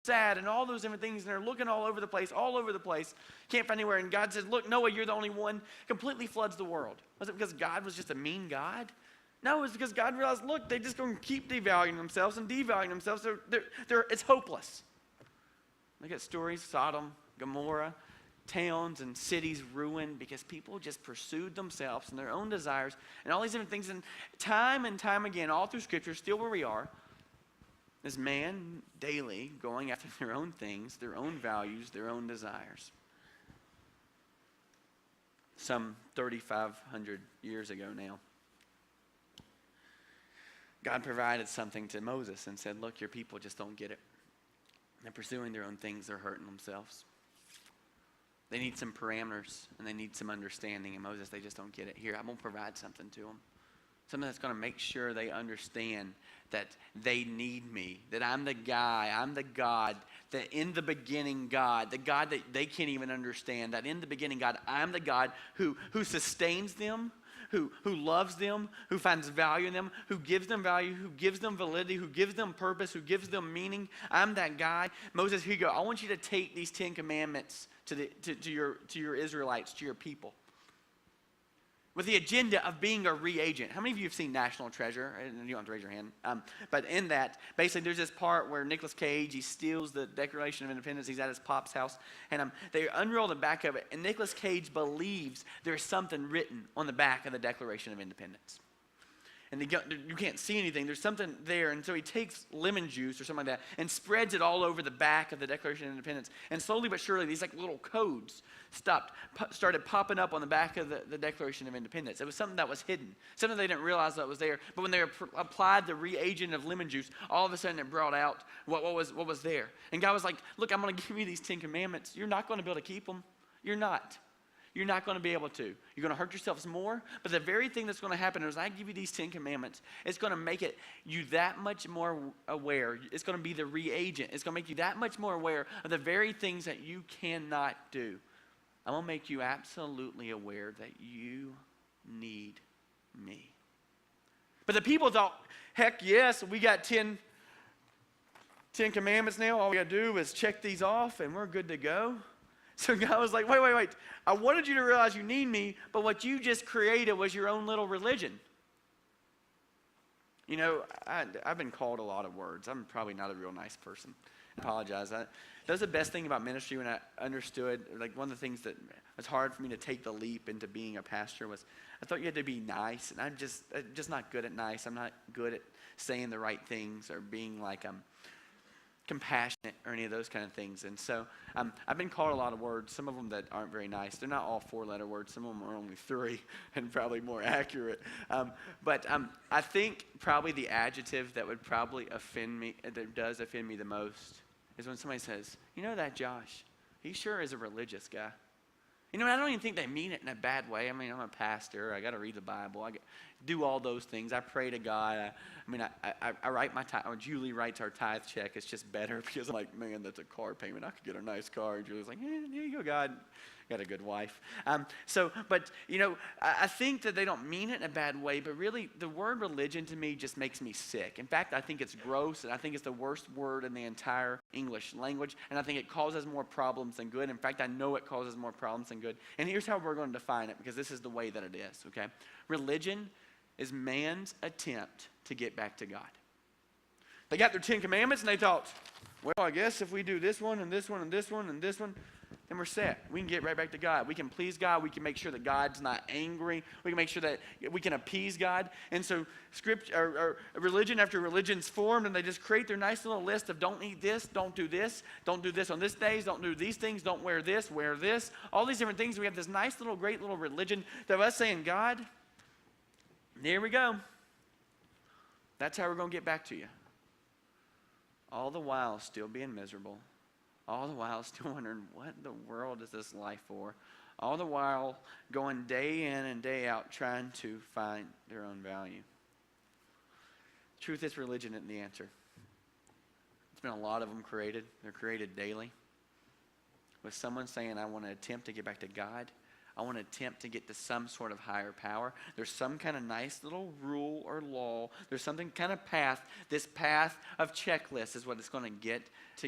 sad and all those different things, and they're looking all over the place, can't find anywhere. And God says, look, Noah, you're the only one. Completely floods the world. Was it because God was just a mean God? No, it's because God realized, look, they're just going to keep devaluing themselves. It's hopeless. Look at stories, Sodom, Gomorrah, towns and cities ruined because people just pursued themselves and their own desires and all these different things. And time again, all through Scripture, still where we are, is man daily going after their own things, their own values, their own desires. Some 3,500 years ago now, God provided something to Moses and said, look, your people just don't get it. They're pursuing their own things. They're hurting themselves. They need some parameters and they need some understanding. And Moses, they just don't get it. Here, I'm going to provide something to them. Something that's going to make sure they understand that they need me, that I'm the guy, I'm the God, that in the beginning God, the God that they can't even understand, that in the beginning God, I'm the God who sustains them, who loves them, who finds value in them, who gives them value, who gives them validity, who gives them purpose, who gives them meaning. I'm that guy. Moses, here you go. I want you to take these 10 commandments to your Israelites, to your people, with the agenda of being a reagent. How many of you have seen National Treasure? You don't have to raise your hand. But in that, basically there's this part where Nicolas Cage, he steals the Declaration of Independence. He's at his pop's house. And they unroll the back of it. And Nicolas Cage believes there's something written on the back of the Declaration of Independence. And you can't see anything. There's something there. And so he takes lemon juice or something like that and spreads it all over the back of the Declaration of Independence. And slowly but surely, these like little codes started popping up on the back of the Declaration of Independence. It was something that was hidden, something they didn't realize that was there. But when they applied the reagent of lemon juice, all of a sudden it brought out what was there. And God was like, look, I'm going to give you these 10 commandments. You're not going to be able to keep them. You're not. You're not going to be able to. You're going to hurt yourselves more. But the very thing that's going to happen is I give you these 10 commandments. It's going to make you that much more aware. It's going to be the reagent. It's going to make you that much more aware of the very things that you cannot do. I'm going to make you absolutely aware that you need me. But the people thought, heck yes, we got 10 commandments now. All we got to do is check these off and we're good to go. So God was like, wait. I wanted you to realize you need me, but what you just created was your own little religion. You know, I've been called a lot of words. I'm probably not a real nice person. I apologize. That was the best thing about ministry when I understood, like one of the things that was hard for me to take the leap into being a pastor was I thought you had to be nice, and I'm just not good at nice. I'm not good at saying the right things or being like compassionate or any of those kind of things. And so I've been called a lot of words, some of them that aren't very nice. They're not all 4-letter words. Some of them are only 3 and probably more accurate. But I think probably the adjective that would probably offend me, that does offend me the most, is when somebody says, you know that Josh, he sure is a religious guy. You know, I don't even think they mean it in a bad way. I mean, I'm a pastor. I got to read the Bible. I do all those things. I pray to God. I write my tithe. Julie writes our tithe check. It's just better because I'm like, man, that's a car payment. I could get a nice car. And Julie's like, here you go, God. Got a good wife. But, you know, I think that they don't mean it in a bad way, but really the word religion to me just makes me sick. In fact, I think it's gross, and I think it's the worst word in the entire English language, and I think it causes more problems than good. In fact, I know it causes more problems than good. And here's how we're going to define it, because this is the way that it is, okay? Religion is man's attempt to get back to God. They got their 10 commandments, and they thought, well, I guess if we do this one and this one and this one and this one, then we're set. We can get right back to God. We can please God. We can make sure that God's not angry. We can make sure that we can appease God. And so religion after religion's formed, and they just create their nice little list of don't eat this, don't do this on this days, don't do these things, don't wear this, all these different things. We have this nice little, great little religion of us saying, God, there we go. That's how we're going to get back to you. All the while still being miserable. All the while still wondering, what in the world is this life for? All the while going day in and day out trying to find their own value. The truth is, religion isn't the answer. There's been a lot of them created. They're created daily. With someone saying, I want to attempt to get back to God. I want to attempt to get to some sort of higher power. There's some kind of nice little rule or law. There's something kind of path. This path of checklist is what it's going to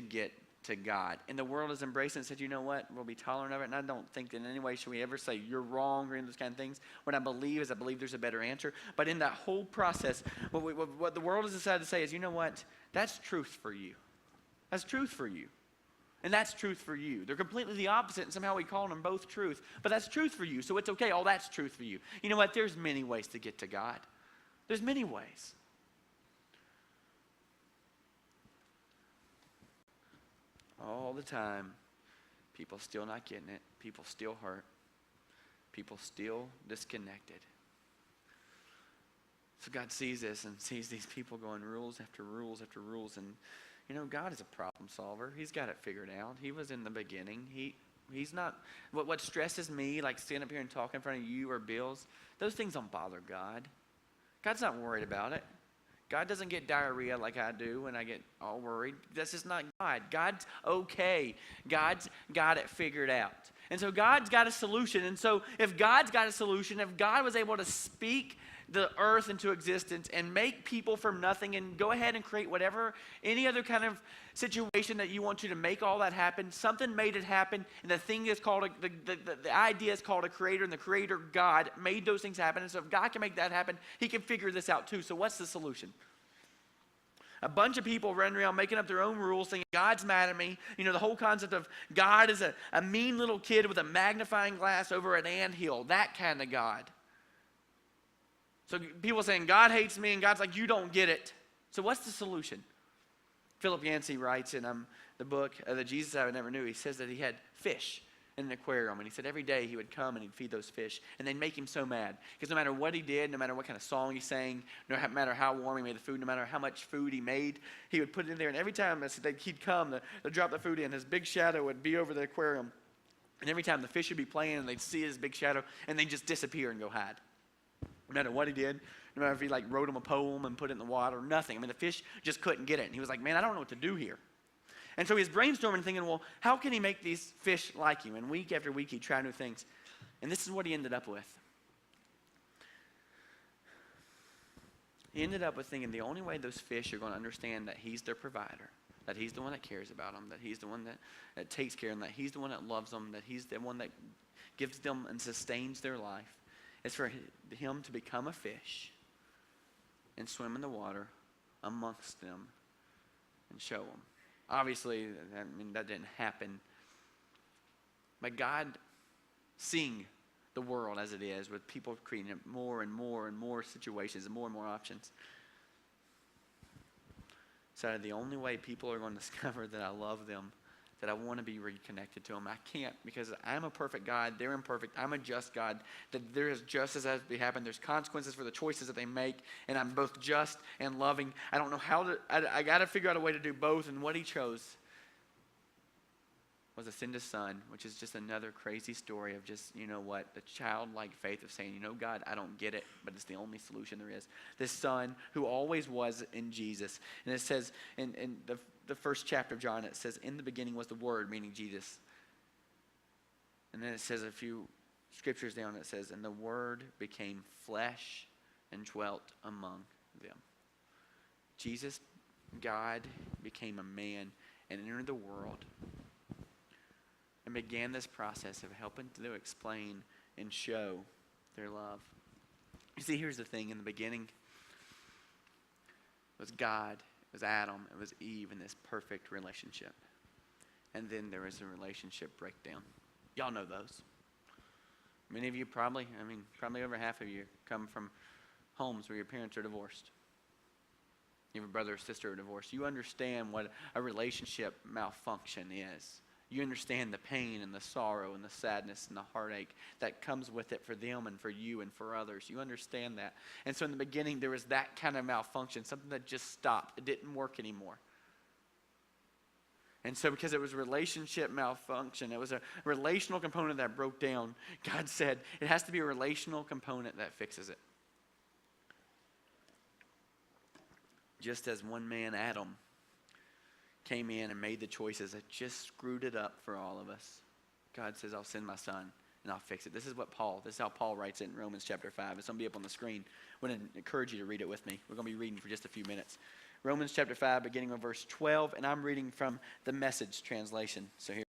get to God. And the world has embraced it and said, you know what, we'll be tolerant of it. And I don't think that in any way should we ever say you're wrong or any of those kind of things. What I believe there's a better answer. But in that whole process, what the world has decided to say is, you know what, that's truth for you. That's truth for you. And that's truth for you. They're completely the opposite, and somehow we call them both truth. But that's truth for you, so it's okay. Oh, that's truth for you. You know what? There's many ways to get to God. There's many ways. All the time, people still not getting it. People still hurt. People still disconnected. So God sees this and sees these people going rules after rules after rules, and you know, God is a problem solver. He's got it figured out. He was in the beginning. He's not, what stresses me, like standing up here and talking in front of you or Bill's, those things don't bother God. God's not worried about it. God doesn't get diarrhea like I do when I get all worried. That's just not God. God's okay. God's got it figured out. And so God's got a solution. And so if God's got a solution, if God was able to speak the earth into existence and make people from nothing and go ahead and create whatever, any other kind of situation that you want to make all that happen, something made it happen, and the thing is called, the idea is called a creator, and the creator, God, made those things happen. And so if God can make that happen, he can figure this out too. So what's the solution? A bunch of people running around making up their own rules, saying, God's mad at me. You know, the whole concept of God is a mean little kid with a magnifying glass over an anthill, that kind of God. So people saying, God hates me, and God's like, you don't get it. So what's the solution? Philip Yancey writes in the book, The Jesus I Never Knew, he says that he had fish in an aquarium, and he said every day he would come and he'd feed those fish, and they'd make him so mad, because no matter what he did, no matter what kind of song he sang, no matter how warm he made the food, no matter how much food he made, he would put it in there, and every time he'd come to drop the food in, his big shadow would be over the aquarium, and every time the fish would be playing, and they'd see his big shadow, and they'd just disappear and go hide. No matter what he did, no matter if he wrote him a poem and put it in the water, nothing. I mean, the fish just couldn't get it. And he was like, man, I don't know what to do here. And so he's brainstorming, thinking, well, how can he make these fish like you? And week after week, he'd try new things. And this is what he ended up with. He ended up with thinking the only way those fish are going to understand that he's their provider, that he's the one that cares about them, that he's the one that takes care of them, that he's the one that loves them, that he's the one that gives them and sustains their life, is for him to become a fish and swim in the water amongst them and show them. Obviously, that didn't happen. But God, seeing the world as it is, with people creating more and more and more situations and more options, decided the only way people are going to discover that I love them, that I want to be reconnected to them, I can't, because I'm a perfect God, they're imperfect, I'm a just God, that there is justice as to happen, there's consequences for the choices that they make, and I'm both just and loving. I don't know how to, I got to figure out a way to do both, and what he chose was to send his son, which is just another crazy story of just, you know what, the childlike faith of saying, you know, God, I don't get it, but it's the only solution there is. This son who always was in Jesus. And it says in the first chapter of John, it says, in the beginning was the Word, meaning Jesus. And then it says a few scriptures down, it says, and the Word became flesh and dwelt among them. Jesus, God, became a man and entered the world and began this process of helping to explain and show their love. You see, here's the thing. In the beginning, it was God, it was Adam, it was Eve in this perfect relationship. And then there was a relationship breakdown. Y'all know those. Many of you probably over half of you come from homes where your parents are divorced. You have a brother or sister divorced. You understand what a relationship malfunction is. You understand the pain and the sorrow and the sadness and the heartache that comes with it for them and for you and for others. You understand that. And so in the beginning, there was that kind of malfunction, something that just stopped. It didn't work anymore. And so because it was relationship malfunction, it was a relational component that broke down, God said it has to be a relational component that fixes it. Just as one man, Adam, came in and made the choices that just screwed it up for all of us, God says, I'll send my son and I'll fix it. This is how Paul writes it in Romans chapter 5. It's going to be up on the screen. I want to encourage you to read it with me. We're going to be reading for just a few minutes. Romans chapter 5, beginning with verse 12, and I'm reading from the Message translation. So here.